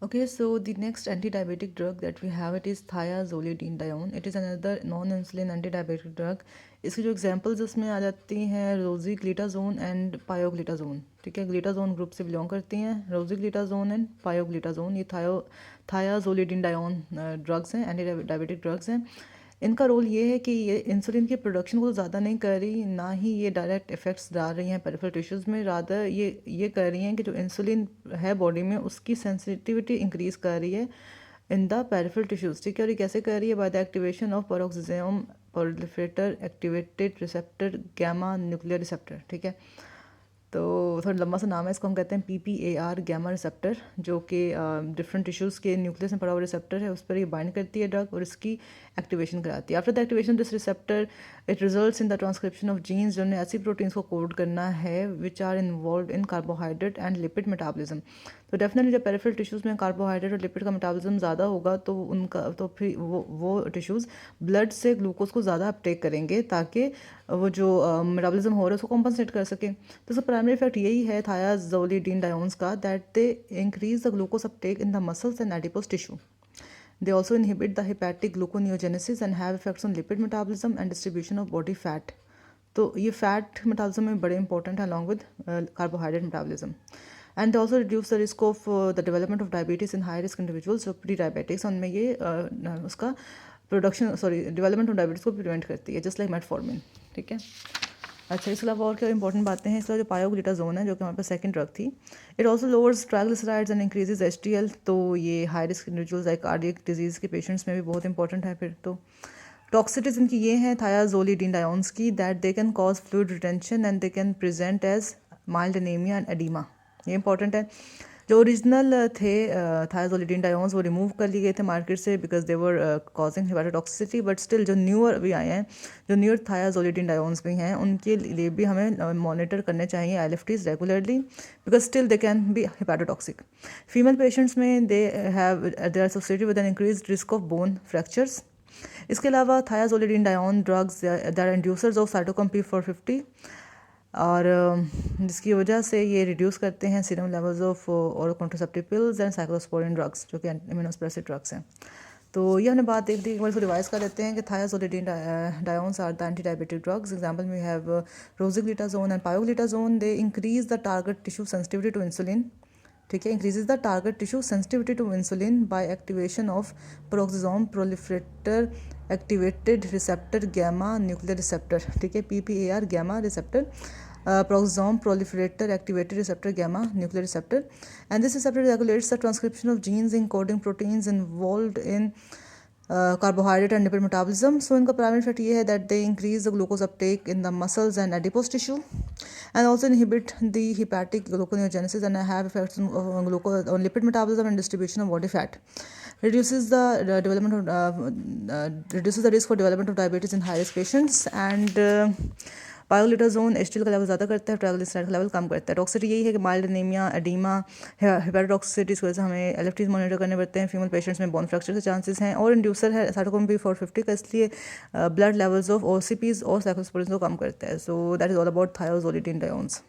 Okay, so the next anti-diabetic drug that we have it is thiazolidinedione. It is another non-insulin anti-diabetic drug. इसकी जो examples इसमें आ जाती हैं रोजीग्लिटाजोन and pioglitazone. ठीक है, ग्लिटाजोन ग्रुप से बिलोंग करती हैं. रोजीग्लिटाजोन एंड पायोग्लिटाजोन ये thiazolidinedione ड्रग्स हैं, एंटी डायबिटिक ड्रग्स हैं. इनका रोल ये है कि ये इंसुलिन की प्रोडक्शन को तो ज़्यादा नहीं कर रही, ना ही ये डायरेक्ट इफ़ेक्ट्स डाल रही हैं पेरिफेरल टिश्यूज़ में. रादर ये कर रही हैं कि जो इंसुलिन है बॉडी में उसकी सेंसिटिविटी इंक्रीज़ कर रही है इन द पेरिफेरल टिश्यूज़. ठीक है, और ये कैसे कर रही है? By the activation of peroxisome proliferator activated receptor gamma nuclear receptor. ठीक है, तो थोड़ा लंबा सा नाम है, इसको हम कहते हैं PPAR गैमा रिसेप्टर, जो कि डिफरेंट टिश्यूज़ के न्यूक्लियस में पड़ा हुआ रिसेप्टर है. उस पर ये बाइंड करती है ड्रग और इसकी एक्टिवेशन कराती है. After the activation this receptor it results in the transcription of genes जिन्होंने ऐसी प्रोटीन्स को कोड करना है which are involve in carbohydrate and lipid metabolism. तो डेफिनेटली जब पेरिफेरल टिश्यूज़ में कार्बोहाइड्रेट और लिपिड का मेटाबॉलिज्म ज़्यादा होगा तो उनका तो फिर वो टिश्यूज़ ब्लड से ग्लूकोज को ज़्यादा अपटेक करेंगे ताकि वो जो मेटाबॉलिज्म हो रहा है उसको कॉम्पनसेट कर सकें. तो इसका प्राइमरी इफेक्ट यही है thiazolidinediones का, that they increase the glucose Uptake in the muscles and adipose tissue. They also inhibit the hepatic gluconeogenesis and have effects on lipid metabolism and distribution of body fat. तो ये fat metabolism में बड़े important है along with carbohydrate metabolism. And they also reduce the risk of the development of diabetes in high risk individuals, जो pre diabetics उनमें ये उसका development of diabetes को प्रिवेंट करती है, जस्ट लाइक मेटफॉर्मिन. ठीक है, अच्छा इसके अलावा और क्या इंपॉर्टेंट बातें हैं? इसका जो पायोग्लिटाजोन है जो कि हमारे पास सेकंड ड्रग थी, it also lowers triglycerides and increases HDL. तो ये high risk individuals like cardiac disease के पेशेंट्स में भी बहुत इंपॉर्टेंट है. फिर तो टॉक्सिटीज इनकी ये हैं thiazolidinediones की, that they can cause fluid retention and they can present as mild anaemia and oedema. ये इंपॉर्टेंट है. जो ओरिजिनल थे thiazolidinediones वो रिमूव कर लिए गए थे मार्केट से because they were causing hepatotoxicity. But still जो न्यूअर भी आए हैं, जो न्यूअर thiazolidinediones भी हैं, उनके लिए भी हमें मॉनिटर करने चाहिए LFTs regularly because still they can be hepatotoxic. Female patients में they are associated with an increase risk of bone fractures. इसके अलावा thiazolidinedione drugs they are inducers of cytochrome P450 और जिसकी वजह से ये रिड्यूस करते हैं सीरम लेवल्स ऑफ और contraceptive pills and cyclosporine drugs जो कि इम्यूनोसप्रेसिव ड्रग्स हैं. तो ये हमने बात देख ली, एक बार इसको रिवाइज कर लेते हैं कि thiazolidinediones are the anti diabetic drugs. Example में have rosiglitazone and pioglitazone. They increase the target tissue sensitivity to insulin. ठीक है, increases the target tissue sensitivity to insulin by activation of peroxisome proliferator activated receptor gamma nuclear receptor. ठीक है, PPAR gamma receptor peroxisome proliferator activated receptor gamma nuclear receptor, and this receptor regulates the transcription of genes encoding proteins involved in carbohydrate and lipid metabolism. So इनका primary effect ये है that they increase the glucose uptake in the muscles and adipose tissue and also inhibit the hepatic gluconeogenesis and have effects on glucose on lipid metabolism and distribution of body fat. Reduces the development of reduces the risk for development of diabetes in high risk patients. And pioglitazone HDL का level ज़्यादा करता है, triglyceride का level कम करता है. Toxicity यही है कि माइल्ड एनीमिया, एडीमा, हेपाटोटॉक्सिसिटी की वजह से हमें LFTs मॉनिटर करने पड़ते हैं. फीमेल पेशेंट्स में बोन फ्रैक्चर के चांसेस हैं और इंड्यूसर है साइटोक्रोम P450 का, इसलिए ब्लड लेवल्स ऑफ OCPs और साइक्लोस्पोरिन को कम करता है. So that is all about thiazolidinediones.